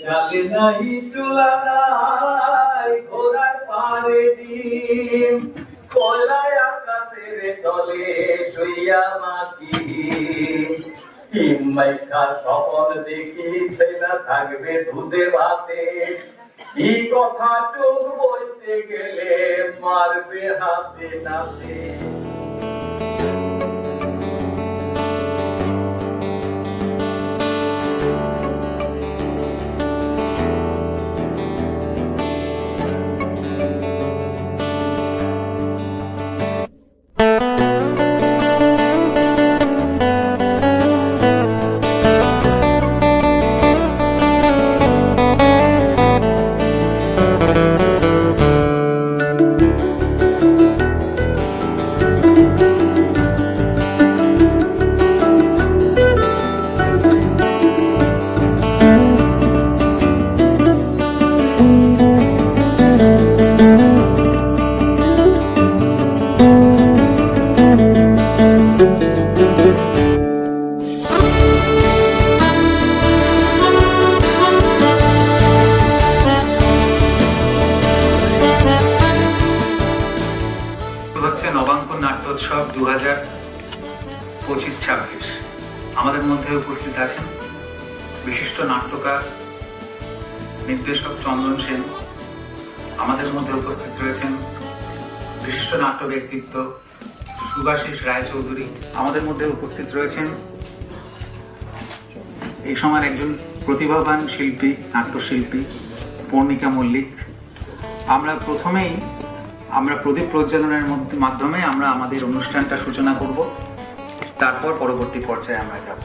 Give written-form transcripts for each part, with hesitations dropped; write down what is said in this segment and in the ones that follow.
চালে নাই চুলা নাই ঘোড়ার পারে ডিম কলায় আকাশের তলে শুইয়া মাটি মাইখা স্বপন দেখি ছেলা থাকবে দুধে ভাতে এই কথা টুক বলতে গেলে মারবে হাতে নাতে। নবাঙ্কুর নাট্যোৎসব 2025-26। আমাদের মধ্যে উপস্থিত আছেন বিশিষ্ট নাট্যকার নির্দেশক চন্দন সেন। আমাদের মধ্যে উপস্থিত রয়েছেন বিশিষ্ট নাট্য ব্যক্তিত্ব সুভাষিস রায়চৌধুরী। আমাদের মধ্যে উপস্থিত রয়েছেন এই সময়ের একজন প্রতিভাবান শিল্পী, নাট্যশিল্পী পূর্ণিকা মল্লিক। আমরা প্রথমেই প্রদীপ প্রজ্বলনের মাধ্যমে আমরা আমাদের অনুষ্ঠানটা সূচনা করব, তারপর পরবর্তী পর্যায়ে আমরা যাব।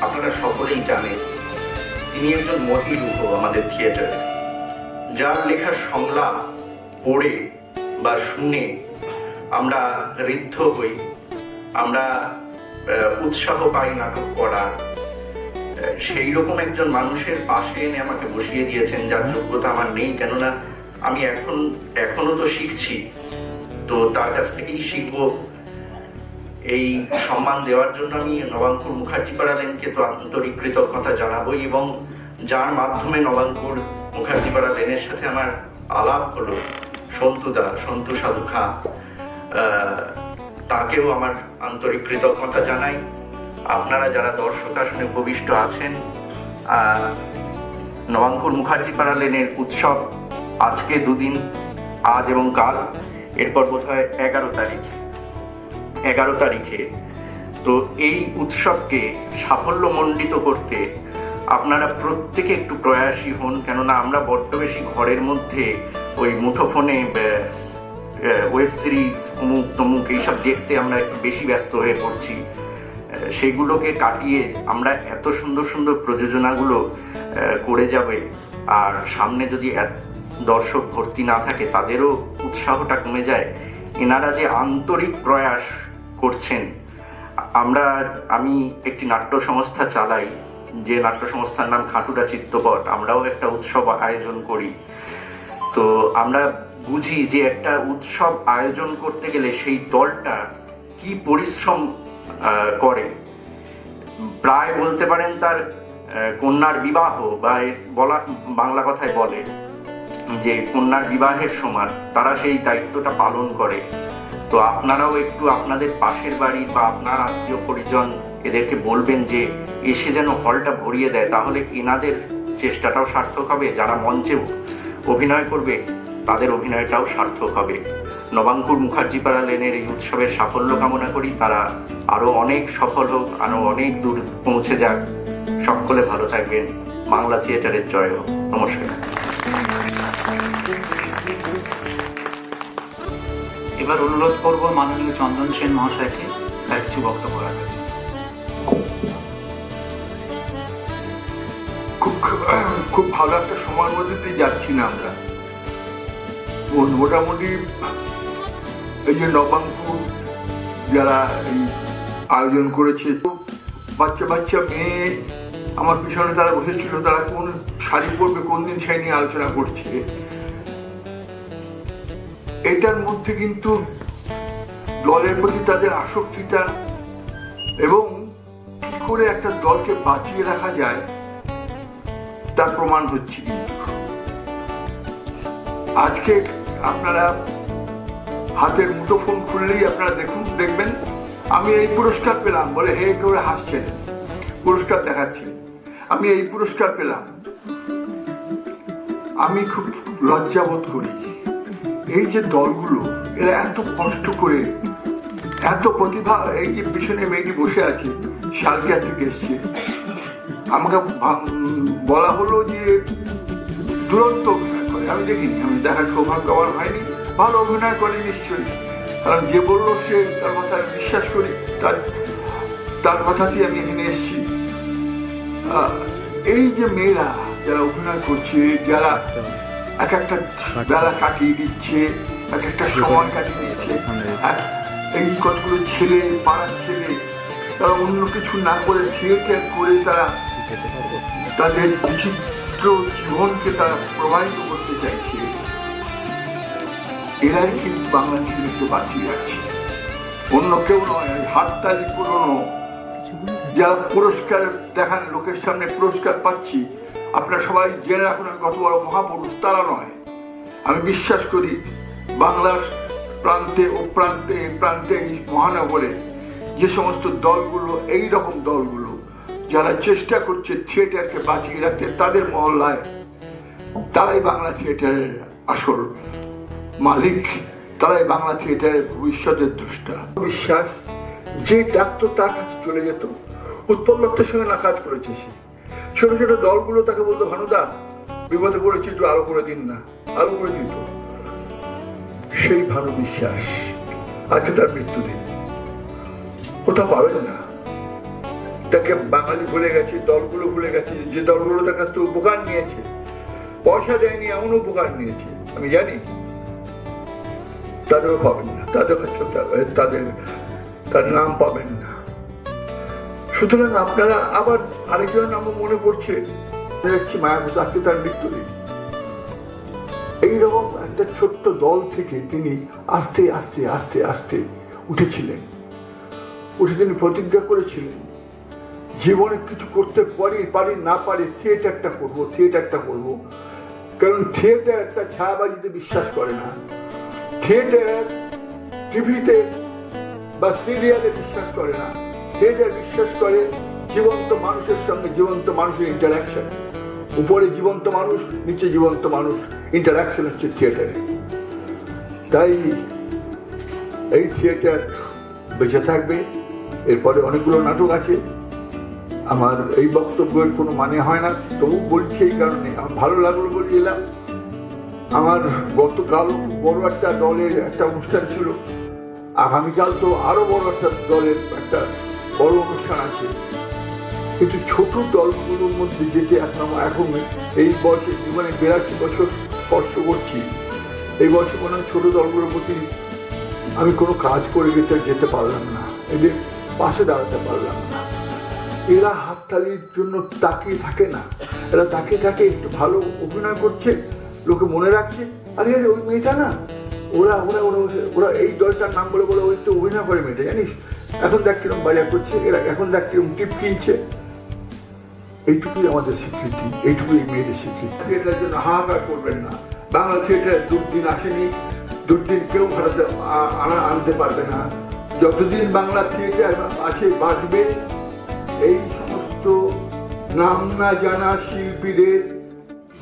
আপনারা সকলেই জানেন তিনি একজন মহিরুহ আমাদের থিয়েটারে, যার লেখা সংলাপ পড়ে বা শুনে আমরা ঋদ্ধ হই, আমরা উৎসাহ পাই নাটক করার। সেই রকম একজন মানুষের পাশে এনে আমাকে বসিয়ে দিয়েছেন, যার যোগ্যতা আমার নেই, কেননা আমি এখনো তো শিখছি, তো তার কাছ থেকেই শিখবো। এই সম্মান দেওয়ার জন্য আমি নবাঙ্কুর মুখার্জিপাড়া লেনকে তো আন্তরিক কৃতজ্ঞতা জানাবোই, এবং যার মাধ্যমে নবাঙ্কুর মুখার্জিপাড়া লেনের সাথে আমার আলাপ হলো, সন্তু সাধুখা, তাকেও আমার আন্তরিক কৃতজ্ঞতা জানাই। আপনারা যারা দর্শক আসনে উপবিষ্ট আছেন, নবাঙ্কুর মুখার্জিপাড়া লেনের উৎসব আজকে দুদিন, আজ এবং কাল, এরপর বোধহয় 11 তারিখে। তো এই উৎসবকে সাফল্যমণ্ডিত করতে আপনারা প্রত্যেকে একটু প্রয়াসী হন, কেননা আমরা বড্ড বেশি ঘরের মধ্যে ওই মুঠোফোনে ওয়েব সিরিজ অমুক তমুক এইসব দেখতে আমরা একটু বেশি ব্যস্ত হয়ে পড়ছি। সেগুলোকে কাটিয়ে আমরা এত সুন্দর সুন্দর প্রযোজনাগুলো করে যাবে, আর সামনে যদি দর্শক ভর্তি না থাকে তাদেরও উৎসাহটা কমে যায়। এনারা যে আন্তরিক প্রয়াস করছেন, আমি একটি নাট্য সংস্থা চালাই, যে নাট্য সংস্থার নাম খাটুরা চিত্তপট। আমরাও একটা উৎসব আয়োজন করি। তো আমরা বুঝি যে একটা উৎসব আয়োজন করতে গেলে সেই দলটা কি পরিশ্রম করে। প্রায় বলতে পারেন তার কন্যার বিবাহ, বা বলা বাংলা কথায় বলে যে কন্যার বিবাহের সময় তারা সেই দায়িত্বটা পালন করে। তো আপনারাও একটু আপনাদের পাশের বাড়ি বা আপনার আত্মীয় পরিজন এদেরকে বলবেন যে এসে যেন হলটা ভরিয়ে দেয়, তাহলে এনাদের চেষ্টাটাও সার্থক হবে, যারা মঞ্চে অভিনয় করবে তাদের অভিনয়টাও সার্থক হবে। নবাঙ্কুর মুখার্জিপাড়া লেনের এই উৎসবের সাফল্য কামনা করি, তারা আরো অনেক সফল হোক, আরো অনেক দূর পৌঁছে যাক। সকলে ভালো থাকবেন। বাংলা থিয়েটারের জয় হোক। নমস্কার। এবার অনুরোধ করব মাননীয় চন্দন সেন মহাশয়কে তার কিছু বক্তব্য রাখার জন্য। খুব ভালো একটা সময়ের মধ্যে দিয়ে যাচ্ছি না আমরা। মোটামুটি এই যে নবাঙ্কুর যারা এই আয়োজন করেছে, তো বাচ্চা বাচ্চা মেয়ে আমার পিছনে তারা বসেছিল, তারা কোন শাড়ি পরবে কোন দিন সেই নিয়ে আলোচনা করছে। এটার মধ্যে কিন্তু দলের প্রতি তাদের আসক্তিটা এবং কি করে একটা দলকে বাঁচিয়ে রাখা যায় তার প্রমাণ হচ্ছে। কিন্তু আজকে আপনারা হাতের মুঠোফোন খুললেই আপনারা দেখবেন আমি এই পুরস্কার পেলাম বলে হে করে হাসছেন, পুরস্কার দেখাচ্ছেন, আমি এই পুরস্কার পেলাম। আমি খুব লজ্জাবোধ করি। এই যে দলগুলো এরা এত কষ্ট করে, এত প্রতিভা, এই যে পিছনে মেয়েটি বসে আছে শালকিয়া থেকে এসছে, আমাকে বলা হলো যে দুরন্ত অভিনয় করে। আমি দেখিনি, আমি দেখার সৌভাগ্য আমার হয়নি। ভালো অভিনয় করে নিশ্চয়ই, কারণ যে বললো সে তার কথা বিশ্বাস করি, তার কথাতেই আমি এখানে এসেছি। এই যে মেয়েরা যারা অভিনয় করছে, যারা এক একটা বেলা কাটিয়ে দিচ্ছে, এক একটা সময় কাটিয়ে দিচ্ছে, এই কতগুলো ছেলে, পাড়ার ছেলে, তারা অন্য কিছু না করে থিয়েটার করে তারা তাদের বিচিত্র জীবনকে তারা প্রবাহিত করতে চাইছে। এরাই কিন্তু বাংলা সিনেমাকে বাঁচিয়ে রাখছে, অন্য কেউ নয়। হাততালি পুরনো যারা পুরস্কার দেখান, লোকের সামনে পুরস্কার পাচ্ছি, আপনারা সবাই জেনে রাখুন কত বড় মহাপুরুষ তারা নয়। আমি বিশ্বাস করি বাংলার প্রান্তে ও প্রান্তে প্রান্তে এই মহানগরে যে সমস্ত দলগুলো, এই রকম দলগুলো যারা চেষ্টা করছে থিয়েটারকে বাঁচিয়ে রাখতে, তাদের মহল্লায় তারাই বাংলা থিয়েটারের আসল মালিক, তারাই বাংলা থিয়েটারের ভবিষ্যতের দ্রষ্টা। বিশ্বাস যে ডাক্তার তার কাছে চলে যেত, উৎপল দত্তের সঙ্গে না কাজ করেছে সে, ছোট ছোট দলগুলো তাকে বলতো ভানুদা বিপদে পড়েছি একটু আলো করে দিন না, আলো করে দিত। সেই ভানু বিশ্বাস আজকে তার মৃত্যুদিন, কোথাও পাবেন না তাকে। বাঙালি ভুলে গেছে, দলগুলো ভুলে গেছে, যে দলগুলো তার কাছ থেকে উপকার নিয়েছে, পয়সা দেয়নি এমন উপকার নিয়েছে আমি জানি, তাদেরও পাবেন না, তার নাম পাবেন না। সুতরাং আপনারা আবার আরেকজনের নামও মনে পড়ছে, দেখছি মায়াবতী আজকে তার মৃত্যুদিন। এইরকম একটা ছোট্ট দল থেকে তিনি আস্তে আস্তে আস্তে আস্তে উঠেছিলেন, উঠে তিনি প্রতিজ্ঞা করেছিলেন জীবনে কিছু করতে পারি না পারি থিয়েটারটা করবো। কারণ থিয়েটার একটা ছায়াবাজিতে বিশ্বাস করে না, থিয়েটার টিভিতে বা সিরিয়ালে বিশ্বাস করে না, থিয়েটার বিশ্বাস করে জীবন্ত মানুষের সঙ্গে, জীবন্ত মানুষের ইন্টারাকশন। উপরে জীবন্ত মানুষ, নিচে জীবন্ত মানুষ, ইন্টারাকশন হচ্ছে থিয়েটারে। তাই এই থিয়েটার বেঁচে থাকবে। এরপরে অনেকগুলো নাটক আছে, আমার এই বক্তব্যের কোনো মানে হয় না, তবু বলছি এই কারণে আমার ভালো লাগলো বলে এলাম। আমার গতকাল বড় একটা দলের একটা অনুষ্ঠান ছিল, আগামীকাল তো আরো বড় একটা দলের একটা বড় অনুষ্ঠান আছে, কিন্তু ছোট দলগুলোর মধ্যে যেতে এখন এই বয়সে জীবনে 82 বছর স্পর্শ করছি, এই বয়সে মনে হয় ছোট দলগুলোর প্রতি আমি কোনো কাজ করে যেতে পারলাম না, এদের পাশে দাঁড়াতে পারলাম না। এরা হাততালির জন্য তাকিয়ে থাকে না, এরা তাকিয়ে থাকে একটু ভালো অভিনয় করছে, লোকে মনে রাখছে, আরে ওই মেয়েটা না, ওরা ওরা ওরা ওরা এই দলটার নাম বলে বলে ওই তো অভিনয় করে মেয়েটা, জানিস এখন দেখ কিরম বাজার করছে, এরা এখন দেখ কিরম টিপ কিনছে। এইটুকুই আমাদের স্বীকৃতি, এইটুকুই মেয়েদের স্বীকৃতি। এটার জন্য হাহাকার করবেন না, বাংলা থিয়েটার দুর্দিন আসেনি, দুর্দিন কেউ আনতে পারবে না। যতদিন বাংলা থিয়েটার আছে বাঁচবে, এই সমস্ত নাম না জানা শিল্পীদের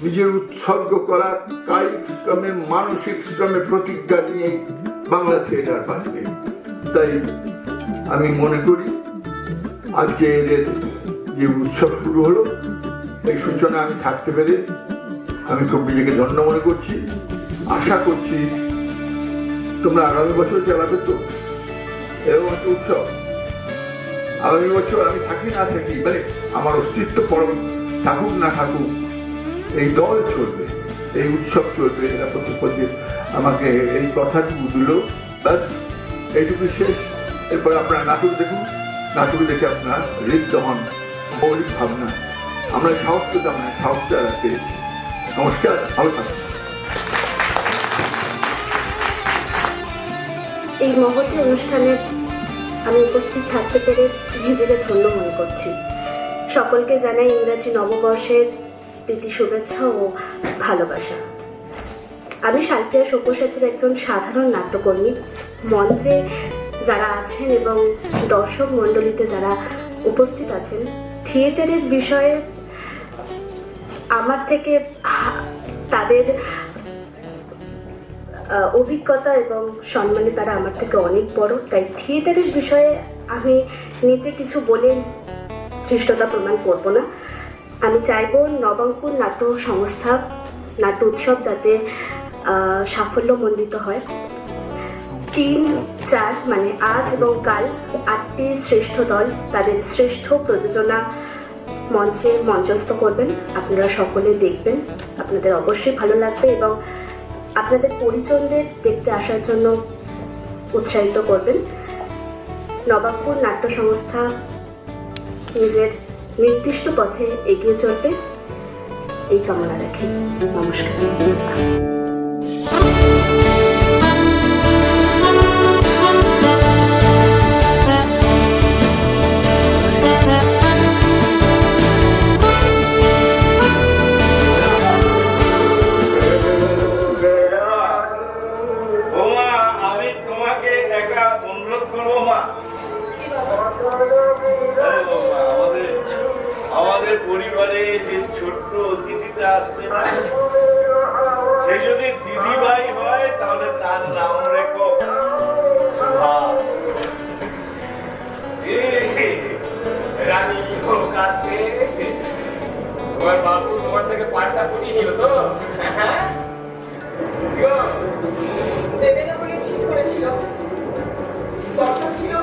নিজের উৎসর্গ করা কায়িক শ্রমে মানসিক শ্রমে প্রতিজ্ঞা নিয়ে বাংলা থিয়েটার বাঁচবে। তাই আমি মনে করি আজকে এদের যে উৎসব শুরু হলো, এই সূচনা আমি থাকতে পেরে আমি খুব নিজেকে ধন্য মনে করছি। আশা করছি তোমরা আগামী বছর চালাবে তো এরকম একটা উৎসব। আগামী বছর আমি থাকি না থাকি, মানে আমার অস্তিত্ব পরম থাকুক না থাকুক, এই দল চলবে, এই উৎসব চলবে। এরা প্রতিপদে আমাকে এই কথাটুকু দিল, ব্যাস এইটুকু শেষ। এরপর আপনারা নাটক দেখুন, নাটক দেখে আপনার ঋদ্ধ হন, মৌলিক ভাবনা। আমরা সাহস পেতাম না, সাহসটা পেয়েছি। নমস্কার, ভালো থাকুন। এই মহতী অনুষ্ঠানে আমি উপস্থিত থাকতে পেরে নিজেকে ধন্য মনে করছি। সকলকে জানাই ইংরাজি নববর্ষের প্রীতি শুভেচ্ছা ও ভালোবাসা। আমি শালপিয়া সব্যসাচীর একজন সাধারণ নাট্যকর্মী। মঞ্চে যারা আছেন এবং দর্শক মণ্ডলীতে যারা উপস্থিত আছেন, থিয়েটারের বিষয়ে আমার থেকে তাদের অভিজ্ঞতা এবং সম্মানে তারা আমার থেকে অনেক বড়। তাই থিয়েটারের বিষয়ে আমি নিজে কিছু বলে ধৃষ্টতা প্রমাণ করব না। আমি চাইব নবাঙ্কুর নাট্য সংস্থা, নাট্য উৎসব যাতে সাফল্যমণ্ডিত হয়। 3-4 মানে আজ এবং কাল 8টি শ্রেষ্ঠ দল তাদের শ্রেষ্ঠ প্রযোজনা মঞ্চে মঞ্চস্থ করবেন। আপনারা সকলে দেখবেন, আপনাদের অবশ্যই ভালো লাগবে এবং আপনাদের পরিজনদের দেখতে আসার জন্য উৎসাহিত করবেন। নবাঙ্কুর নাট্য সংস্থা নিজের নির্দিষ্ট পথে এগিয়ে চলবে, এই কামনা রাখি। নমস্কার। আমাদের পরিবারে যে ছোট্ট অতিথিটা আসছে না, সে যদি দিদি ভাই হয় তাহলে তার নাম রেখো রানী। তোমার বাবু তোমার থেকে পাল্টা করিয়ে নিল তো? হ্যাঁ, দেবে না বলে ঠিক করেছিল, দরকার ছিল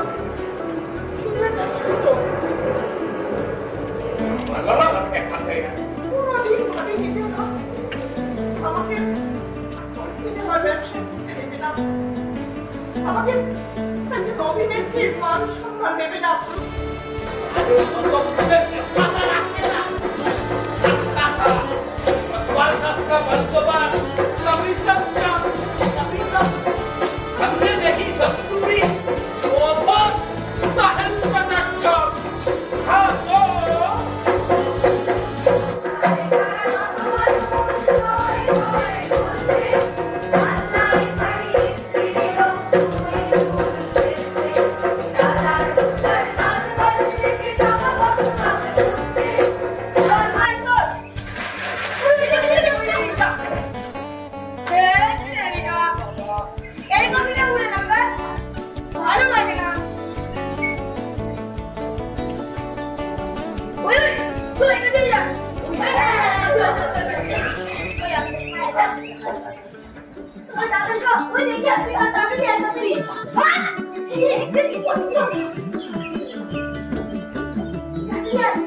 শুধু একটা ছোট আমাকে সিনেমার ব্যবসা দেবে না, আমাকে অভিনেত্রীর মান সম্মান দেবে না। ওই দেখে আসবি আর তাড়াতাড়ি আয় তাড়াতাড়ি একটা কি করছিস তাড়াতাড়ি আয়